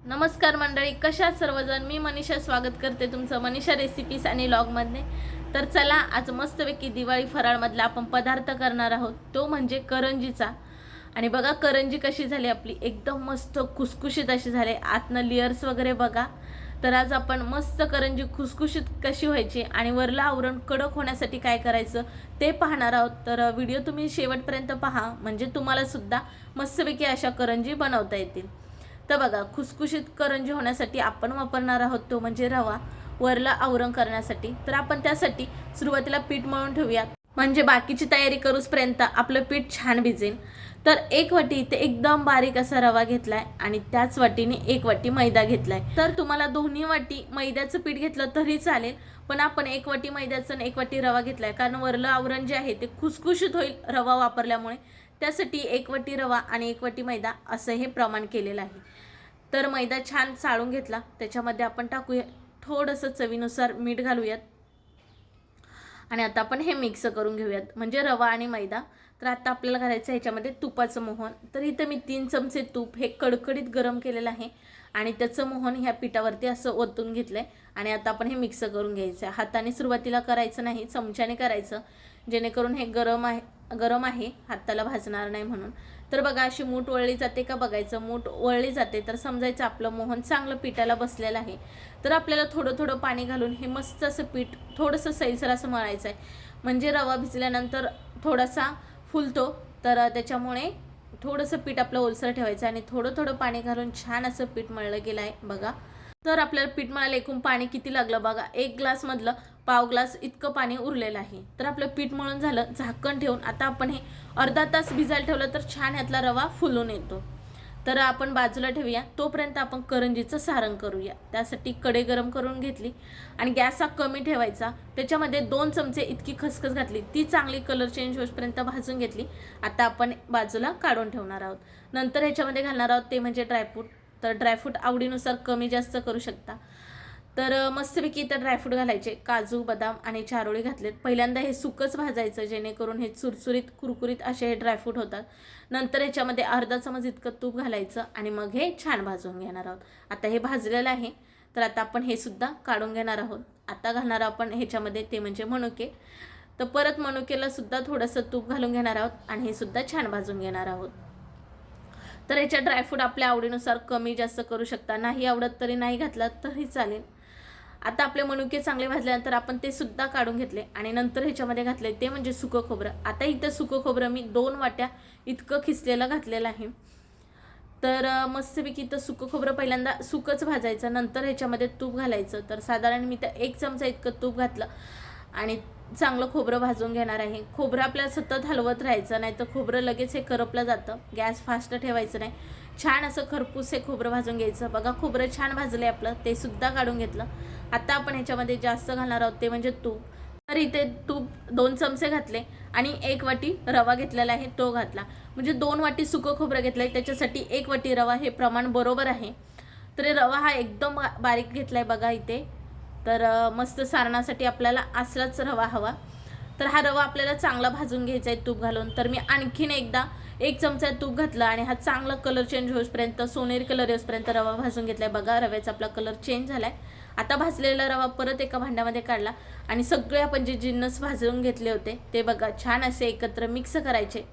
नमस्कार मंडळी, कशा आहात सर्वजण. मी मनीषा स्वागत करते तुमचं मनीषा रेसिपीज आणि व्लॉगमध्ये. तर चला, आज मस्तपैकी दिवाळी फराळमधला आपण पदार्थ करणार आहोत, तो म्हणजे करंजीचा. आणि बघा करंजी कशी झाली आपली, एकदम मस्त खुसखुशीत अशी झाली, आतनं लेयर्स वगैरे बघा. तर आज आपण मस्त करंजी खुसखुशीत कशी व्हायची आणि वरला आवरण कडक होण्यासाठी काय करायचं ते पाहणार आहोत. तर व्हिडिओ तुम्ही शेवटपर्यंत पहा, म्हणजे तुम्हाला सुद्धा मस्तपैकी अशा करंजी बनवता येतील. तर बघा, खुसखुशीत करंजी होण्यासाठी आपण वापरणार आहोत तो म्हणजे रवा, वरला आवरण करण्यासाठी. तर आपण त्यासाठी सुरुवातीला पीठ मळून ठेवूयात, म्हणजे बाकीची तयारी करूचपर्यंत आपलं पीठ छान भिजेल. तर एक वाटी इथे एकदम बारीक असा रवा घेतलाय आणि त्याच वाटीने एक वाटी मैदा घेतलाय. तर तुम्हाला दोन्ही वाटी मैद्याचं पीठ घेतलं तरी चालेल, पण आपण एक वाटी मैद्याचं आणि एक वाटी रवा घेतलाय, कारण वरलं आवरण जे आहे ते खुसखुशीत होईल रवा वापरल्यामुळे. त्यासाठी एक वाटी रवा आणि एक वाटी मैदा असं हे प्रमाण केलेलं आहे. तर मैदा छान चाळून घेतला, त्याच्यामध्ये आपण टाकूया थोडंसं चवीनुसार मीठ घालूयात आणि आता आपण हे मिक्स करून घेऊयात, म्हणजे रवा आणि मैदा. तर आता आपल्याला घालायचं ह्याच्यामध्ये तुपाचं मोहन. तर इथं मी 3 चमचे तूप हे कडकडीत गरम केलेलं आहे आणि त्याचं मोहन ह्या पिठावरती असं ओतून घेतलंय. आणि आता आपण हे मिक्स करून घ्यायचं आहे. हाताने सुरुवातीला करायचं नाही, चमच्याने करायचं, जेणेकरून हे गरम आहे हाताला भाजणार नाही म्हणून. तर बघा, अशी मूठ वळली जाते का बघायचं. मूठ वळली जाते तर समजायचं आपलं मोहन चांगलं पिठाला बसलेलं आहे. तर आपल्याला थोडं थोडं पाणी घालून हे मस्त असं पीठ थोडंसं सैलसर असं मळायचं आहे, म्हणजे रवा भिजल्यानंतर थोडासा फुलतो. तर त्याच्यामुळे थोडंसं पीठ आपलं ओलसर ठेवायचं आणि थोडं थोडं पाणी घालून छान असं पीठ मळलं गेलं आहे बघा. तर आपल्याला पीठ मळायला एकूण पाणी किती लागलं बघा, 1 ग्लासमधलं पाव ग्लास इतकं पाणी उरलेलं आहे. तर आपलं पीठ मळून झालं, झाकण ठेवून आता आपण हे अर्धा तास भिजायला ठेवलं तर छान यातला रवा फुलून येतो. तर आपण बाजूला ठेवूया, तोपर्यंत आपण करंजीचं सारण करूया. त्यासाठी कढई गरम करून घेतली आणि गॅस हा कमी ठेवायचा. त्याच्यामध्ये 2 चमचे इतकी खसखस घातली, ती चांगली कलर चेंज होईपर्यंत भाजून घेतली. आता आपण बाजूला काढून ठेवणार आहोत. नंतर ह्याच्यामध्ये घालणार आहोत ते म्हणजे ड्रायफ्रूट. तर ड्रायफ्रूट आवडीनुसार कमी जास्त करू शकता. तर मस्तपैकी इथं ड्रायफ्रूट घालायचे, काजू बदाम आणि चारोळी घातलेत. पहिल्यांदा हे सुकंच भाजायचं, जेणेकरून हे चुरचुरीत कुरकुरीत असे हे ड्रायफ्रूट होतात. नंतर ह्याच्यामध्ये अर्धा चमच इतकं तूप घालायचं आणि मग हे छान भाजून घेणार आहोत. आता हे भाजलेलं आहे, तर आता आपण हे सुद्धा काढून घेणार आहोत. आता घालणार आपण ह्याच्यामध्ये ते म्हणजे मनुके. तर परत मनुकेला सुद्धा थोडंसं तूप घालून घेणार आहोत आणि हे सुद्धा छान भाजून घेणार आहोत. तर ह्याच्या ड्रायफ्रूट आपल्या आवडीनुसार कमी जास्त करू शकता, नाही आवडत तरी नाही घातला तरी चालेल. आता आपले मनुके चांगले भाजल्यानंतर आपण ते सुद्धा काढून घेतले आणि नंतर ह्याच्यामध्ये घातले ते म्हणजे सुकं खोबरं. आता इथं सुकं खोबरं मी 2 वाट्या इतकं खिसलेलं घातलेलं आहे. तर मस्तपैकी इथं सुकं खोबरं पहिल्यांदा सुकंच भाजायचं, नंतर ह्याच्यामध्ये तूप घालायचं. तर साधारण मी तर 1 चमचा इतकं तूप घातलं आणि चांगलं खोबरं भाजून घेणार आहे. खोबरं आपल्याला सतत हलवत राहायचं, नाही तर खोबरं लगेच हे करपलं जातं. गॅस फास्ट ठेवायचं नाही, छान असं खरपूस हे खोबरं भाजून घ्यायचं. बघा, खोबरं छान भाजले आपलं, ते सुद्धा काढून घेतलं. आता आपण ह्याच्यामध्ये जास्त घालणार आहोत ते म्हणजे तूप. तर इथे तूप 2 चमचे घातले आणि 1 वाटी रवा घेतलेला आहे तो घातला, म्हणजे 2 वाटी सुकं खोबरं घेतलं आहे, त्याच्यासाठी 1 वाटी रवा हे प्रमाण बरोबर आहे. तर रवा हा एकदम बारीक घेतला आहे बघा इथे. तर मस्त सारणासाठी आपल्याला असलाच रवा हवा. तर हा रवा आपल्याला चांगला भाजून घ्यायचा आहे तूप घालून. तर मी आणखीन एकदा 1 चमचा तूप घातलं आणि हा चांगला कलर चेंज होईपर्यंत, सोनेरी कलर येईपर्यंत रवा भाजून घेतला आहे बघा. रव्याचा आपला कलर चेंज झाला आहे. आता भाजलेला रवा परत एका भांड्यामध्ये काढला आणि सगळे आपण जे जिन्नस भाजून घेतले होते ते बघा छान असे एकत्र मिक्स करायचे.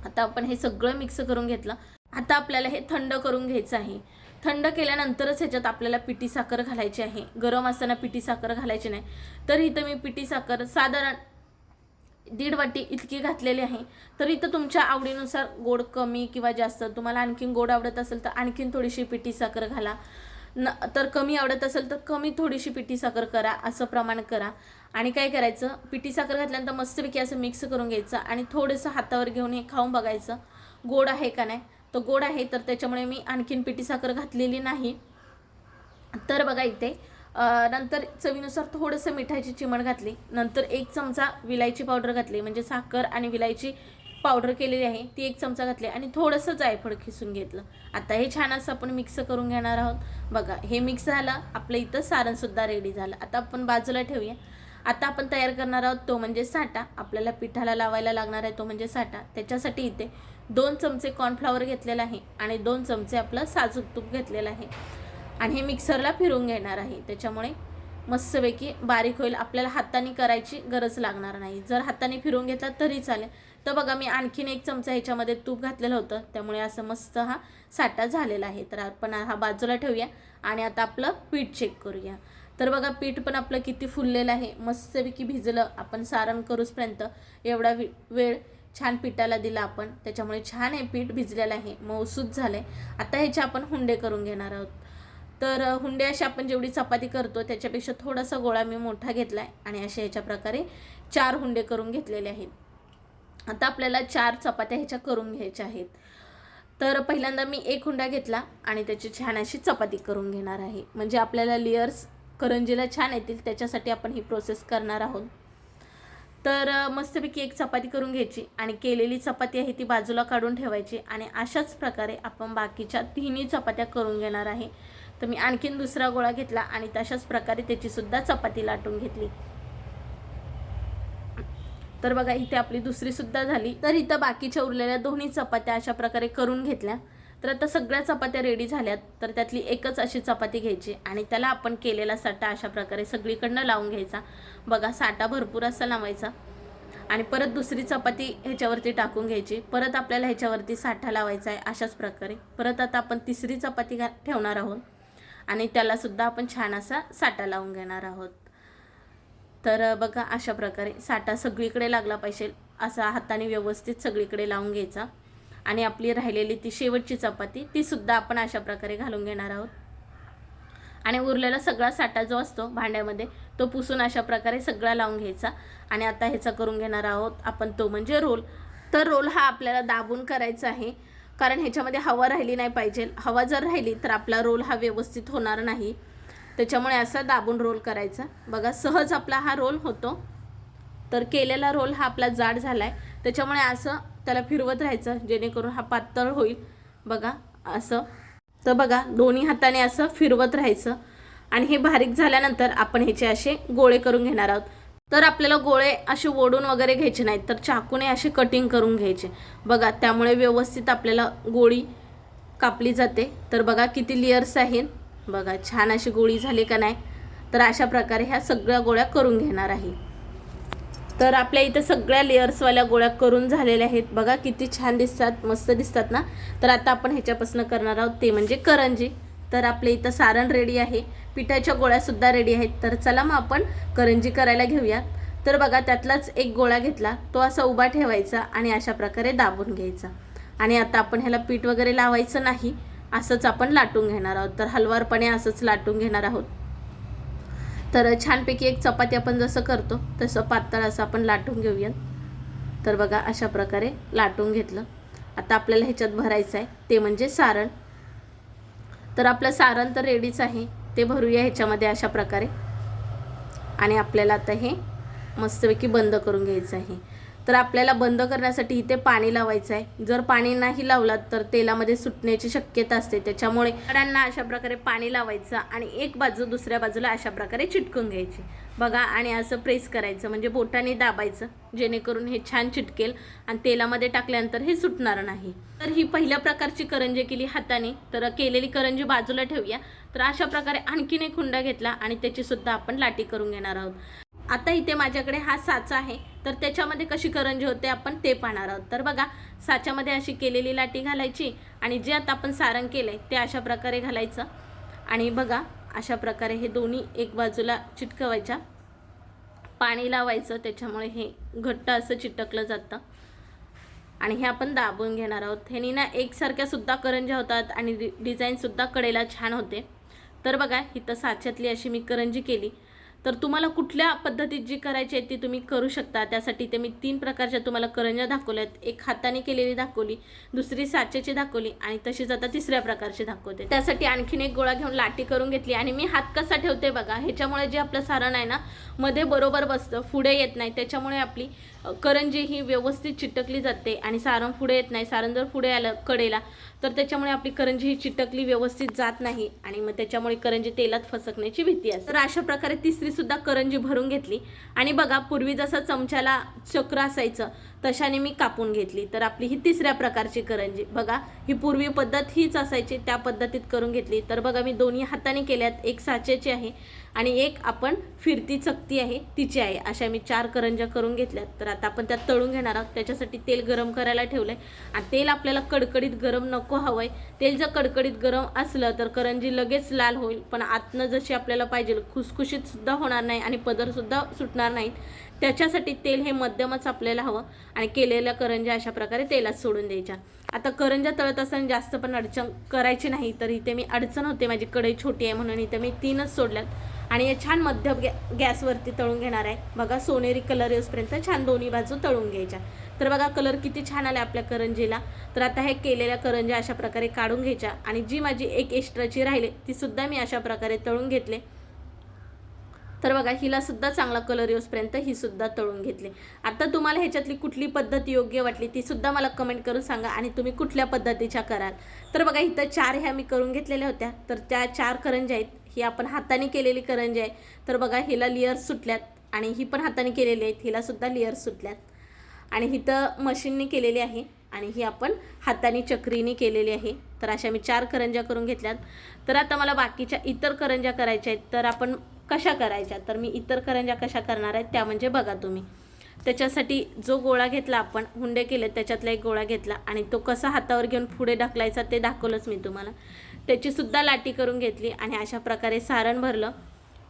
आता आपण हे सगळं मिक्स करून घेतलं. आता आपल्याला हे थंड करून घ्यायचं आहे. थंड केल्यानंतरच ह्याच्यात आपल्याला पिठी साखर घालायची आहे, गरम असताना पिठी साखर घालायची नाही. तर इथं मी पिठी साखर साधारण 1.5 वाटी इतकी घातलेली आहे. तर इथं तुमच्या आवडीनुसार गोड कमी किंवा जास्त, तुम्हाला आणखीन गोड आवडत असेल तर आणखीन थोडीशी पिठी साखर घाला, तर कमी आवडत असेल तर कमी थोडीशी पिठी साखर करा, असं प्रमाण करा. आणि काय करायचं, पिठी साखर घातल्यानंतर मस्तपैकी असं मिक्स करून घ्यायचं आणि थोडंसं हातावर घेऊन हे खाऊन बघायचं गोड आहे का नाही. तो गोड आहे, तर त्याच्यामुळे मी आणखीन पिठी साखर घातलेली नाही. तर बघा इथे नंतर चवीनुसार थोडंसं मिठाची चिमट घातली. नंतर 1 चमचा विलायची पावडर घातली, म्हणजे साखर आणि विलायची पावडर केलेली आहे ती 1 चमचा घातली आणि थोडंसं जायफळ खिसून घेतलं. आता हे छान असं आपण मिक्स करून घेणार आहोत. बघा, हे मिक्स झालं, आपलं इथं सारणसुद्धा रेडी झालं. आता आपण बाजूला ठेवूया. आता आपण तयार करणार आहोत तो म्हणजे साठा. आपल्याला पिठाला लावायला लागणार आहे तो म्हणजे साठा. त्याच्यासाठी इथे 2 चमचे कॉर्नफ्लॉवर घेतलेला आहे आणि 2 चमचे आपलं साजूक तूप घेतलेलं आहे आणि हे मिक्सरला फिरवून घेणार आहे. त्याच्यामुळे मस्तपैकी बारीक होईल. आपल्याला हाताने करायची गरज लागणार नाही. जर हाताने फिरवून घेतला तरी चालेल. तर बघा मी आणखीन 1 चमचा ह्याच्यामध्ये तूप घातलेलं होतं, त्यामुळे असं मस्त हा साठा झालेला आहे. तर आपण हा बाजूला ठेवूया आणि आता आपलं पीठ चेक करूया. तर बघा पीठ पण आपलं किती फुललेलं आहे, मस्तपैकी भिजलं. आपण सारण करूसपर्यंत एवढा वेळ छान पिठाला दिला आपण, त्याच्यामुळे छान हे पीठ भिजलेलं आहे, मऊसूत झालं आहे. आता ह्याचे आपण हुंडे करून घेणार आहोत. तर हुंडे असे आपण जेवढी चपाती करतो त्याच्यापेक्षा थोडासा गोळा मी मोठा घेतला आहे आणि असे ह्याच्या प्रकारे 4 हुंडे करून घेतलेले आहेत. आता आपल्याला 4 चपात्या ह्याच्या करून घ्यायच्या आहेत. तर पहिल्यांदा मी 1 हुंडा घेतला आणि त्याची छान अशी चपाती करून घेणार आहे. म्हणजे आपल्याला लेयर्स करंजीला छान येतील, त्याच्यासाठी आपण ही प्रोसेस करणार आहोत. तर मस्तपैकी 1 चपाती करून घ्यायची आणि केलेली चपाती आहे ती बाजूला काढून ठेवायची आणि अशाच प्रकारे आपण बाकीच्या 3 चपात्या करून घेणार आहे. तर मी आणखीन दुसरा गोळा घेतला आणि तशाच प्रकारे त्याची सुद्धा चपाती लाटून घेतली. तर बघा इथे आपली दुसरी सुद्धा झाली. तर इथं बाकीच्या उरलेल्या दोन्ही चपात्या अशा प्रकारे करून घेतल्या. तर आता सगळ्या चपात्या रेडी झाल्यात. तर त्यातली एकच अशी चपाती घ्यायची आणि त्याला आपण केलेला साठा अशा प्रकारे सगळीकडनं लावून घ्यायचा. बघा साठा भरपूर असा लावायचा आणि परत दुसरी चपाती ह्याच्यावरती टाकून घ्यायची. परत आपल्याला ह्याच्यावरती साठा लावायचा आहे अशाच प्रकारे. परत आता आपण तिसरी चपाती ठेवणार आहोत आणि त्यालासुद्धा आपण छान असा साठा लावून घेणार आहोत. तर बघा अशा प्रकारे साठा सगळीकडे लागला पाहिजे असा हाताने व्यवस्थित सगळीकडे लावून घ्यायचा आणि आपली राहिलेली ती शेवटची चपाती ती सुद्धा आपण अशा प्रकारे घालून घेणार आहोत आणि उरलेला सगळा साठा जो असतो भांड्यामध्ये तो पुसून अशा प्रकारे सगळा लावून घ्यायचा आणि आता ह्याचा करून घेणार आहोत आपण तो म्हणजे रोल. तर रोल हा आपल्याला दाबून करायचा आहे, कारण ह्याच्यामध्ये हवा राहिली नाही पाहिजे. हवा जर राहिली तर आपला रोल हा व्यवस्थित होणार नाही, त्याच्यामुळे असा दाबून रोल करायचा. बघा सहज आपला हा रोल होतो. तर केलेला रोल हा आपला जाड झाला आहे, त्याच्यामुळे असं त्याला फिरवत राहायचं जेणेकरून हा पातळ होईल. बघा असं. तर बघा दोन्ही हाताने असं फिरवत राहायचं आणि हे बारीक झाल्यानंतर आपण ह्याचे असे गोळे करून घेणार आहोत. तर आपल्याला गोळे असे ओढून वगैरे घ्यायचे नाहीत, तर चाकूने असे कटिंग करून घ्यायचे. बघा त्यामुळे व्यवस्थित आपल्याला गोळी कापली जाते. तर बघा किती लेयर्स आहेत, बघा छान अशी गोळी झाली का नाही. तर अशा प्रकारे ह्या सगळ्या गोळ्या करून घेणार आहे. तर आपल्या इथं सगळ्या लेयर्सवाल्या गोळ्या करून झालेल्या आहेत. बघा किती छान दिसतात, मस्त दिसतात ना. तर आता आपण ह्याच्यापासून करणार आहोत ते म्हणजे करंजी. तर आपल्या इथं सारण रेडी आहे, पिठाच्या गोळ्यासुद्धा रेडी आहेत. तर चला मग आपण करंजी करायला घेऊया. तर बघा त्यातलाच 1 गोळा घेतला, तो असा उभा ठेवायचा आणि अशा प्रकारे दाबून घ्यायचा आणि आता आपण ह्याला पीठ वगैरे लावायचं नाही, असंच आपण लाटून घेणार आहोत. तर हलवारपणे असंच लाटून घेणार आहोत. तर छानपैकी 1 चपाती आपण जसं करतो तसं पातळ असं आपण लाटून घेऊयात. तर बघा अशा प्रकारे लाटून घेतलं. आता आपल्याला ह्याच्यात भरायचं आहे ते म्हणजे सारण. तर आपलं सारण तर रेडीच आहे, ते भरूया ह्याच्यामध्ये अशा प्रकारे आणि आपल्याला आता हे मस्तपैकी बंद करून घ्यायचं आहे. तर आपल्याला बंद करण्यासाठी इथे पाणी लावायचं आहे. जर पाणी नाही लावलात तर तेलामध्ये सुटण्याची शक्यता असते, त्याच्यामुळे कडांना अशा प्रकारे पाणी लावायचं आणि एक बाजू दुसऱ्या बाजूला अशा प्रकारे चिटकून घ्यायची. बघा आणि असं प्रेस करायचं म्हणजे बोटाने दाबायचं जेणेकरून हे छान चिटकेल आणि तेलामध्ये टाकल्यानंतर हे सुटणार नाही. तर ही पहिल्या प्रकारची करंजी केली हाताने. तर केलेली करंजी बाजूला ठेवूया. तर अशा प्रकारे आणखीन 1 हुंडा घेतला आणि त्याची सुद्धा आपण लाटी करून घेणार आहोत. आता इथे माझ्याकडे हा साचा आहे, तर त्याच्यामध्ये कशी करंजी होते आपण ते पाहणार आहोत. तर बघा साच्यामध्ये अशी केलेली लाटी घालायची आणि जे आता आपण सारण केलंय ते अशा प्रकारे घालायचं आणि बघा अशा प्रकारे हे दोन्ही एक बाजूला चिटकवायच्या. पाणी लावायचं, त्याच्यामुळे हे घट्ट असं चिटकलं जातं आणि हे आपण दाबून घेणार आहोत. ह्यानी ना एकसारख्या सुद्धा करंज्या होतात आणि डिझाईनसुद्धा कडेला छान होते. तर बघा इथं साच्यातली अशी मी करंजी केली. तर तुम्हाला कुठल्या पद्धतीत जी करायची आहे ती तुम्ही करू शकता. त्यासाठी ते मी 3 प्रकारच्या तुम्हाला करंज्या दाखवल्यात. एक हाताने केलेली दाखवली, दुसरी साच्याची दाखवली आणि तशीच आता तिसऱ्या प्रकारची दाखवते. त्यासाठी आणखीन 1 गोळा घेऊन लाटी करून घेतली आणि मी हात कसा ठेवते बघा, ह्याच्यामुळे जे आपलं सारण आहे ना मध्ये बरोबर बसतं, पुढे येत नाही, त्याच्यामुळे आपली करंजी ही व्यवस्थित चिटकली जाते आणि सारण पुढे येत नाही. सारण जर पुढे आलं कडेला तर त्याच्यामुळे आपली करंजी ही चिटकली व्यवस्थित जात नाही आणि मग त्याच्यामुळे करंजी तेलात फसकण्याची भीती असते. तर अशा प्रकारे तिसरी सुद्धा करंजी भरून घेतली आणि बघा पूर्वी जसं चमच्याला चक्र असायचं तशाने मी कापून घेतली. तर आपली ही तिसऱ्या प्रकारची करंजी बघा, ही पूर्वी पद्धत हीच असायची त्या पद्धतीत करून घेतली. तर बघा मी दोन्ही हाताने केल्यात, एक साचेची आहे आणि एक आपण फिरती चकती आहे तिची आहे. अशा मी 4 करंज्या करून घेतल्यात. तर आता आपण त्यात तळून घेणार आहोत. त्याच्यासाठी तेल गरम करायला ठेवलंय आणि तेल आपल्याला कडकडीत गरम नको हवंय. तेल जर कडकडीत गरम असलं तर करंजी लगेच लाल होईल, पण आतनं जशी आपल्याला पाहिजे खुसखुशीत सुद्धा होणार नाही आणि पदर सुद्धा सुटणार नाहीत. त्याच्यासाठी तेल हे मध्यमच आपल्याला हवं आणि केलेल्या करंज्या अशा प्रकारे तेलात सोडून द्यायच्या. आता करंज्या तळत असताना जास्त पण अडचण करायची नाही. तर इथे मी अडचण होते, माझी कढई छोटी आहे म्हणून इथे मी 3च सोडल्यात आणि हे छान मध्यम गॅसवरती तळून घेणार आहे. बघा सोनेरी कलर येऊपर्यंत छान दोन्ही बाजू तळून घ्यायच्या. तर बघा कलर किती छान आला आपल्या करंजीला. तर आता हे केलेल्या करंज्या अशा प्रकारे काढून घ्यायच्या आणि जी माझी एक एक्स्ट्राची राहिली ती सुद्धा मी अशा प्रकारे तळून घेतले. तर बघा हिला सुद्धा चांगला कलर येऊपर्यंत ही सुद्धा तळून घेतली. आता तुम्हाला ह्याच्यातली कुठली पद्धत योग्य वाटली ती सुद्धा मला कमेंट करून सांगा आणि तुम्ही कुठल्या पद्धतीच्या कराल. तर बघा इथं 4 ह्या मी करून घेतलेल्या होत्या. तर त्या 4 करंज्या आहेत. ही आपण हाताने केलेली करंजी आहे. तर बघा हिला लेयर्स सुटल्यात आणि ही पण हाताने केलेली आहेत, हिला सुद्धा लेयर्स सुटल्यात आणि हिथं मशीनने केलेली आहे आणि ही आपण हाताने चक्रीने केलेली आहे. तर अशा मी 4 करंज्या करून घेतल्यात. तर आता मला बाकीच्या इतर करंज्या करायच्या आहेत. तर आपण कशा करायच्या, तर मी इतर करंज्या कशा करणार आहेत त्या म्हणजे बघा तुम्ही. त्याच्यासाठी जो गोळा घेतला आपण हुंडे केले त्याच्यातला एक गोळा घेतला आणि तो कसा हातावर घेऊन पुढे ढकलायचा ते दाखवलंच मी तुम्हाला. त्याची सुद्धा लाटी करून घेतली आणि अशा प्रकारे सारण भरलं.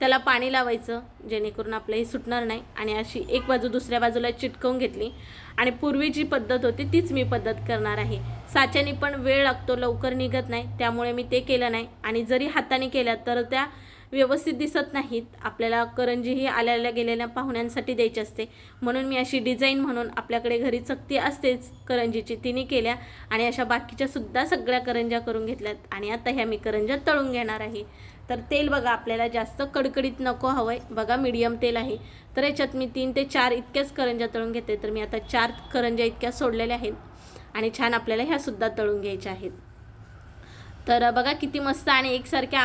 त्याला पाणी लावायचं जेणेकरून आपलं हे सुटणार नाही आणि अशी एक बाजू दुसऱ्या बाजूला चिटकवून घेतली आणि पूर्वी जी पद्धत होती तीच मी पद्धत करणार आहे. साच्याने पण वेळ लागतो, लवकर निघत नाही, त्यामुळे मी ते केलं नाही आणि जरी हाताने केल्या तर त्या व्यवस्थित दिसत नाहीत. आपल्याला करंजी ही आलेल्या गेलेल्या पाहुण्यांसाठी द्यायची असते म्हणून मी अशी डिझाईन म्हणून आपल्याकडे घरी चकती असतेच करंजीची तिने केल्या आणि अशा बाकीच्या सुद्धा सगळ्या करंज्या करून घेतल्यात आणि आता ह्या मी करंज्या तळून घेणार आहे. तर तेल बघा आपल्याला जास्त कडकडीत नको हवंय. बघा मीडियम तेल आहे. तर याच्यात मी 3 ते 4 इतक्याच करंज्या तळून घेते. तर मी आता 4 करंज्या इतक्या सोडलेल्या आहेत आणि छान आपल्याला ह्या सुद्धा तळून घ्यायच्या आहेत. तर बघा किती मस्त आणि एकसारख्या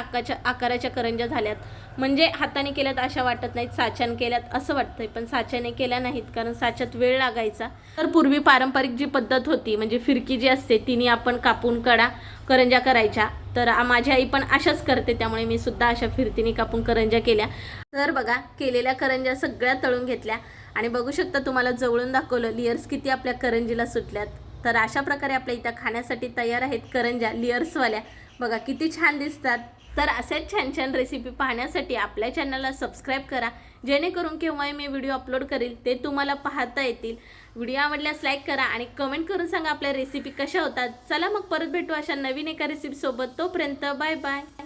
आकाराच्या करंज्या झाल्यात. म्हणजे हाताने केल्यात अशा वाटत नाहीत, साच्याने केल्यात असं वाटतंय, पण साच्याने केल्या नाहीत कारण साच्यात वेळ लागायचा. तर पूर्वी पारंपरिक जी पद्धत होती म्हणजे फिरकी जी असते तिने आपण कापून करंज्या करायच्या. तर माझी आई पण अशाच करते, त्यामुळे मी सुद्धा अशा फिरतीने कापून करंज्या केल्या. तर बघा केलेल्या करंज्या सगळ्या तळून घेतल्या आणि बघू शकता तुम्हाला जवळून दाखवलं लेयर्स किती आपल्या करंजीला सुटल्यात. तर अशा प्रकारे आपल्या इथं खाण्यासाठी तयार आहेत करंज्या लेयर्सवाल्या. बघा किती छान दिसतात. तर अशाच छान छान रेसिपी पाहण्यासाठी आपल्या चॅनलला सबस्क्राईब करा जेणेकरून केव्हाही मी व्हिडिओ अपलोड करेल ते तुम्हाला पाहता येतील. व्हिडिओ आवडल्यास लाईक करा आणि कमेंट करून सांगा आपल्या रेसिपी कशा होतात. चला मग परत भेटू अशा नवीन एका रेसिपीसोबत. तोपर्यंत बाय बाय.